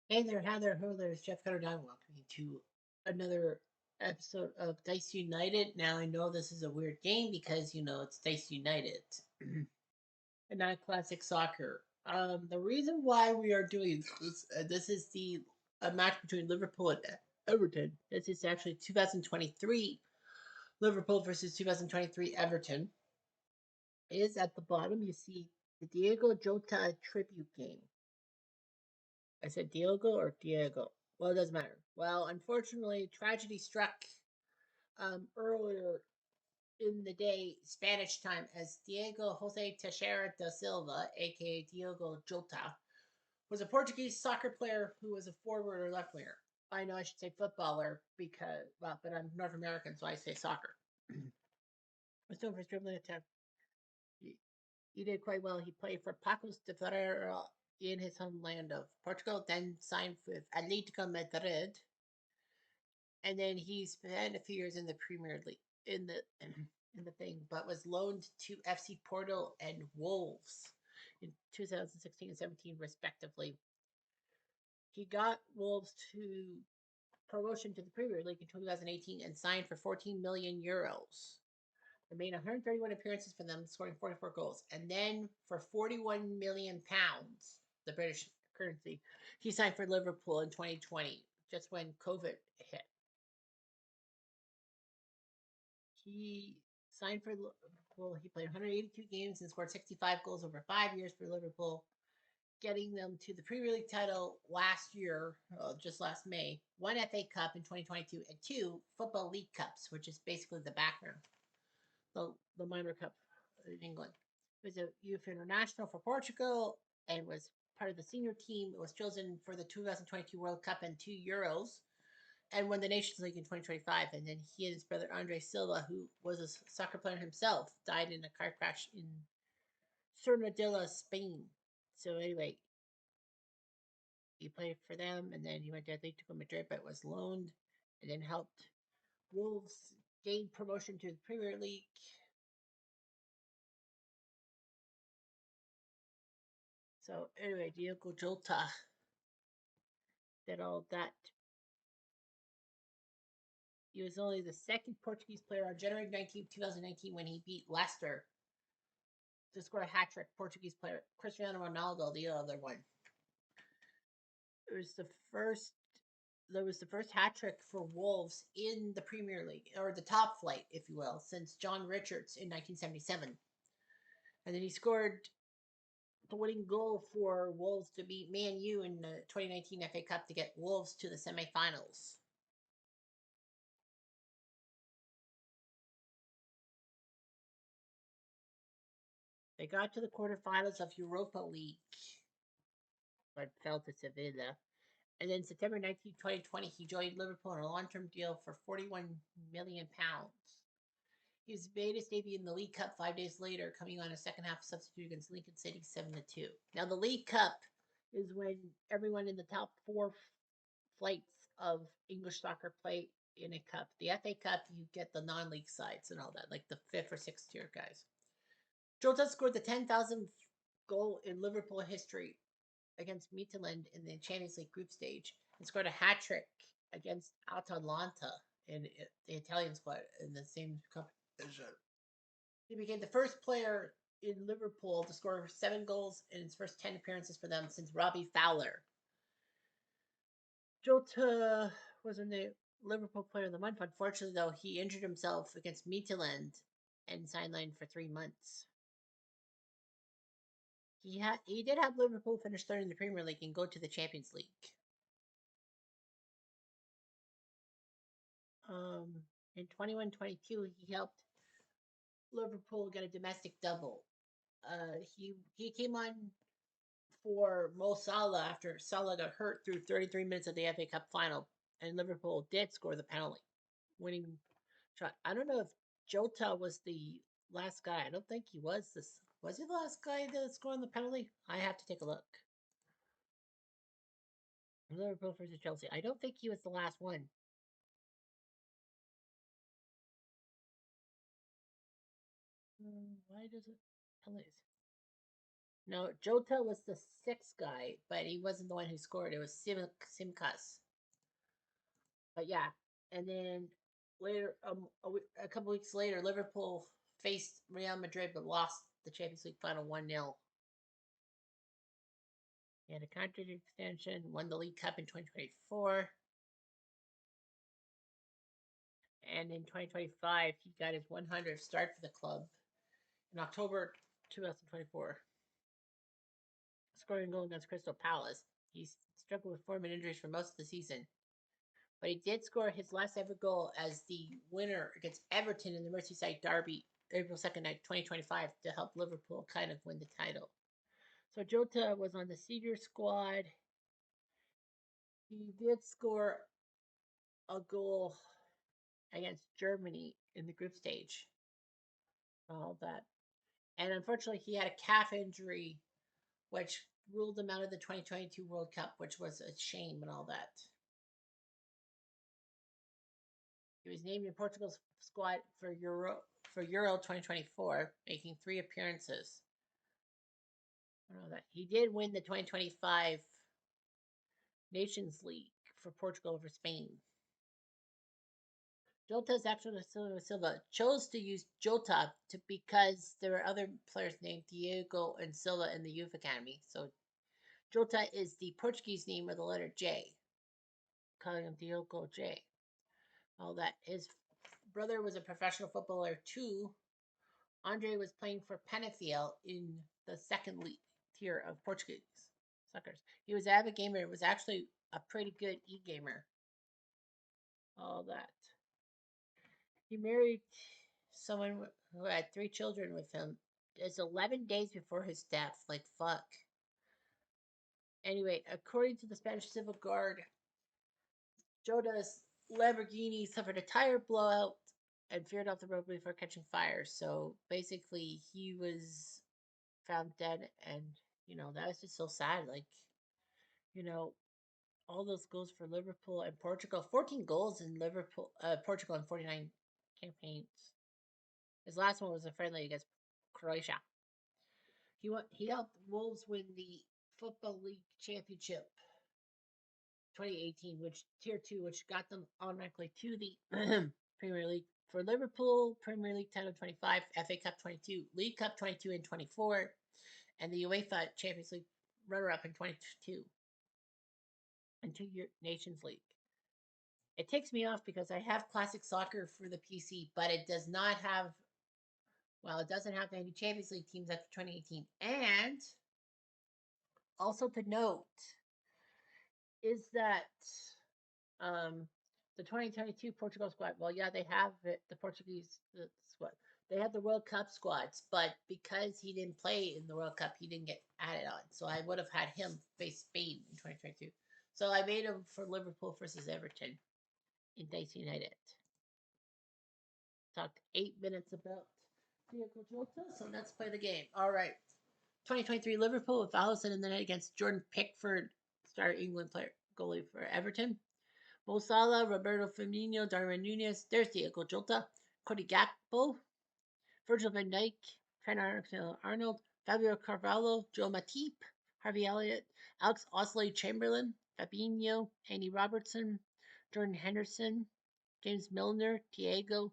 Hey there, hi there, hello there, it's Jeff Cutter. I'm welcoming you to another episode of Dice United. Now, I know this is a weird game because, it's Dice United and not classic soccer. The reason why we are doing this is the a match between Liverpool and Everton. This is actually 2023 Liverpool versus 2023 Everton. Is at the bottom, you see the Diego Jota tribute game. I said Diogo or Diego. Well, it doesn't matter. Well, unfortunately, tragedy struck earlier in the day, Spanish time, as Diego Jose Teixeira da Silva, aka Diogo Jota, was a Portuguese soccer player who was a forward or left winger. I know I should say footballer because, well, but I'm North American, so I say soccer. Was known for his dribbling attempt. He, he did quite well. He played for Pacos de Ferreira in his homeland of Portugal, then signed with Atletico Madrid, and then he spent a few years in the Premier League in the thing, but was loaned to FC Porto and Wolves in 2016 and 17 respectively. He got Wolves to promotion to the Premier League in 2018 and signed for 14 million euros. He made 131 appearances for them, scoring 44 goals, and then for 41 million pounds, the British currency, he signed for Liverpool in 2020, just when COVID hit. He signed for Liverpool. He played 182 games and scored 65 goals over 5 years for Liverpool, getting them to the Premier League title last year, just last May, one FA Cup in 2022, and two Football League Cups, which is basically the background, the minor cup in England. He was a youth international for Portugal and was part of the senior team. It was chosen for the 2022 World Cup and two Euros, and won the Nations League in 2025. And then he and his brother Andre Silva, who was a soccer player himself, died in a car crash in Cernadilla, Spain. So anyway, he played for them, and then he went to Atletico Madrid, but was loaned, and then helped Wolves gain promotion to the Premier League. So anyway, Diogo Jota did all that. He was only the second Portuguese player on January 19th, 2019, when he beat Leicester to score a hat trick. Portuguese player Cristiano Ronaldo, the other one. It was the first. There was the first hat trick for Wolves in the Premier League, or the top flight, if you will, since John Richards in 1977. And then he scored the winning goal for Wolves to beat Man U in the 2019 FA Cup to get Wolves to the semifinals. They got to the quarterfinals of Europa League, but fell to Sevilla. And then September 19, 2020, he joined Liverpool on a long-term deal for £41 million. He made his debut in the League Cup 5 days later, coming on a second half substitute against Lincoln City 7-2. Now, the League Cup is when everyone in the top four flights of English soccer play in a cup. The FA Cup, you get the non-league sides and all that, like the fifth or sixth tier guys. Jota scored the 10,000th goal in Liverpool history against Midtjylland in the Champions League group stage, and scored a hat trick against Atalanta in the Italian squad in the same competition. He became the first player in Liverpool to score 7 goals in his first 10 appearances for them since Robbie Fowler. Jota was in the Liverpool Player of the Month. Unfortunately, though, he injured himself against Midtjylland and sidelined for 3 months. He did have Liverpool finish third in the Premier League and go to the Champions League. In 21-22, he helped Liverpool get a domestic double. He came on for Mo Salah after Salah got hurt through 33 minutes of the FA Cup final, and Liverpool did score the penalty, winning shot. I don't know if Jota was the last guy. I don't think he was. This was he the last guy to score on the penalty? I have to take a look. Liverpool versus Chelsea. I don't think he was the last one. Why does it penalties? No, Jota was the sixth guy, but he wasn't the one who scored. It was Simkas. But yeah, and then later, a couple weeks later, Liverpool faced Real Madrid but lost the Champions League final 1-0. He had a contract extension, won the League Cup in 2024. And in 2025, he got his 100th start for the club in October 2024, scoring a goal against Crystal Palace. He struggled with form and injuries for most of the season, but he did score his last ever goal as the winner against Everton in the Merseyside Derby, April 2nd, 2025, to help Liverpool kind of win the title. So Jota was on the senior squad. He did score a goal against Germany in the group stage. All that. And unfortunately, he had a calf injury, which ruled him out of the 2022 World Cup, which was a shame and all that. He was named in Portugal's squad for Euro 2024, making 3 appearances. He did win the 2025 Nations League for Portugal over Spain. Jota's actually Silva chose to use Jota because there were other players named Diogo and Silva in the youth academy. So Jota is the Portuguese name with the letter J, calling him Diogo J. All that. His brother was a professional footballer too. Andre was playing for Penafiel in the second league tier of Portuguese soccer. He was an avid gamer. It was actually a pretty good e-gamer. All that. He married someone who had 3 children with him. It's 11 days before his death. Like, fuck. Anyway, according to the Spanish Civil Guard, Jota's Lamborghini suffered a tire blowout and veered off the road before catching fire. So basically, he was found dead, and that was just so sad. Like, you know, all those goals for Liverpool and Portugal. 14 goals in Portugal in 49 campaigns. His last one was a friendly against Croatia. He helped Wolves win the Football League Championship 2018, which Tier 2, which got them automatically to the Premier League. For Liverpool, Premier League title 25, FA Cup 22, League Cup 22 and 24, and the UEFA Champions League runner-up in 22, and 2 Nations League. It takes me off because I have Classic Soccer for the PC, but it does not have, it doesn't have any Champions League teams after 2018. And also to note is that the 2022 Portugal squad, they have the Portuguese squad. They have the World Cup squads, but because he didn't play in the World Cup, he didn't get added on. So I would have had him face Spain in 2022. So I made him for Liverpool versus Everton in Dice United. Talked 8 minutes about Diogo Jota, so let's play the game. All right. 2023 Liverpool with Alisson in the net against Jordan Pickford, star England player, goalie for Everton. Mo Salah, Roberto Firmino, Darwin Núñez, there's Diogo Jota, Cody Gakpo, Virgil van Dijk, Trent Alexander-Arnold, Fabio Carvalho, Joe Matip, Harvey Elliott, Alex Oxlade-Chamberlain, Fabinho, Andy Robertson, Jordan Henderson, James Milner, Diego.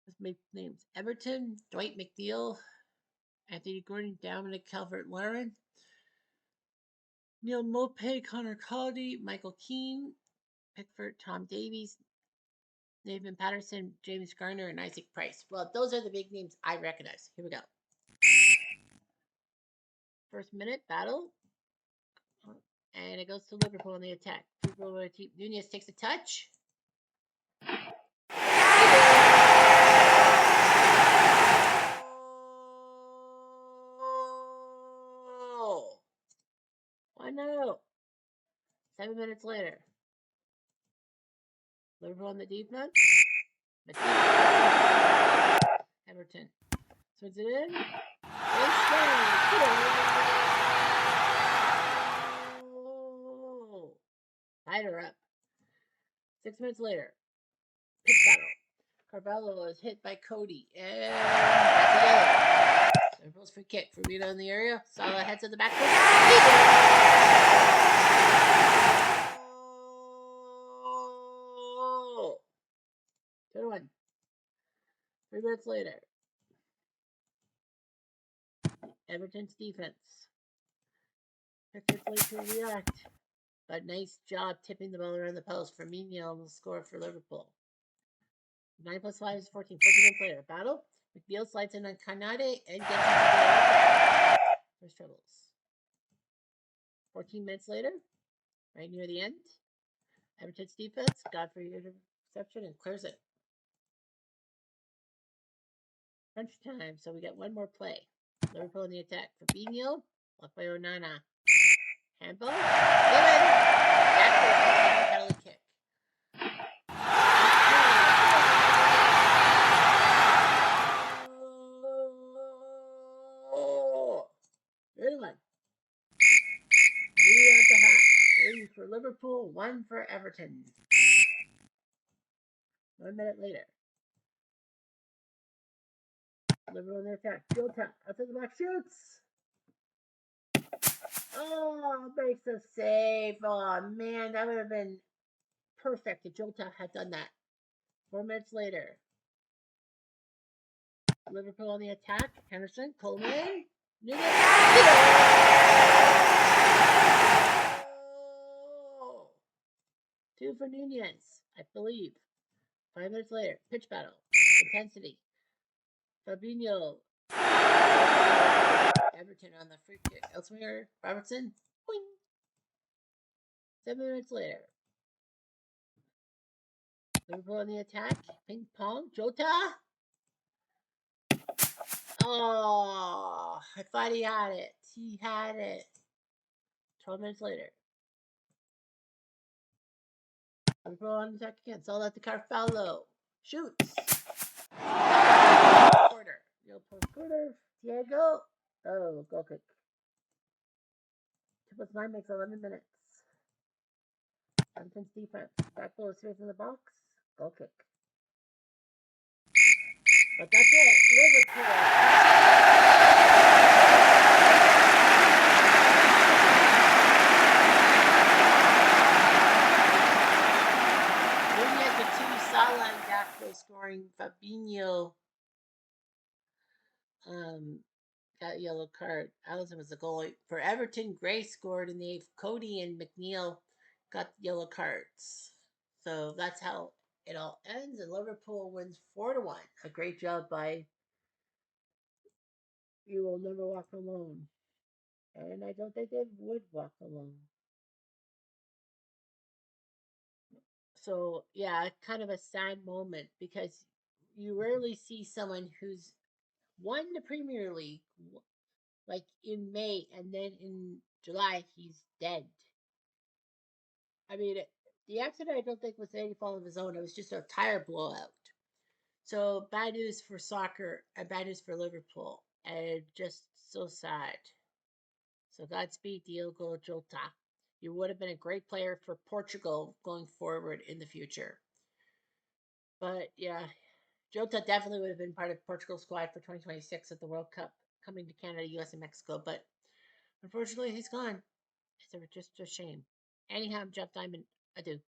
Let's make names. Everton, Dwight McNeil, Anthony Gordon, Dominic Calvert-Lewin, Neil Maupay, Connor Cody, Michael Keane, Pickford, Tom Davies, Nathan Patterson, James Garner, and Isaac Price. Well, those are the big names I recognize. Here we go. First minute, battle. And it goes to Liverpool on the attack. Núñez takes a touch. Oh! 1-0. 7 minutes later. Liverpool on the defense. Everton. Swings it in. Tied her up. 6 minutes later. Pitch battle. Carvalho is hit by Cody. And that's a yellow. Liverpool's free kick. Firmino in the area. Salah heads at the back. Oh! 2-1. 3 minutes later. Everton's defense. Pickford's late to react. But nice job tipping the ball around the post. Firmino will score for Liverpool. 9 plus 5 is 14. 14 minutes later. Battle. McNeil slides in on Kanade and gets into the first troubles. 14 minutes later, right near the end, Everton's defense, Godfrey interception and clears it. Crunch time, so we got one more play. Liverpool in the attack. Fabinho, blocked by Onana. Handball, given. Jackson, penalty kick. Oh, good one. 3 at the half. 3 for Liverpool, 1 for Everton. 1 minute later. Liverpool in the attack. Jota outside the box shoots. Oh, makes a save. Oh, man, that would have been perfect if Jota had done that. 4 minutes later. Liverpool on the attack. Henderson, Coleman, Nunez. Oh! 2 for Nunez, I believe. 5 minutes later. Pitch battle. Intensity. Fabinho. Everton on the free kick. Elsewhere. Robertson. Boing. 7 minutes later. Liverpool on the attack. Ping pong. Jota. Oh, I thought he had it. He had it. 12 minutes later. Liverpool on the attack again. Salah at the Carvalho. Shoots. Quarter. Liverpool quarter. Diogo. Oh, goal kick. 2 plus 9 makes 11 minutes. Everton's defense. Back goal is in the box. Goal kick. But that's it. Liverpool. Nunez with 2, Salah and Gakpo scoring. Fabinho got a yellow card. Allison was the goalie. For Everton, Gray scored in the 8th. Cody and McNeil got yellow cards. So that's how it all ends, and Liverpool wins 4-1. A great job by You Will Never Walk Alone. And I don't think they would walk alone. So, yeah, kind of a sad moment because you rarely see someone who's won the Premier League like in May and then in July he's dead. I mean, the accident I don't think was any fault of his own. It was just a tire blowout. So bad news for soccer and bad news for Liverpool. And just so sad. So Godspeed, Diogo Jota. You would have been a great player for Portugal going forward in the future. But yeah, Jota definitely would have been part of Portugal's squad for 2026 at the World Cup coming to Canada, US, and Mexico. But unfortunately, he's gone. It's just a shame. Anyhow, I'm Jeff Diamond. Adieu.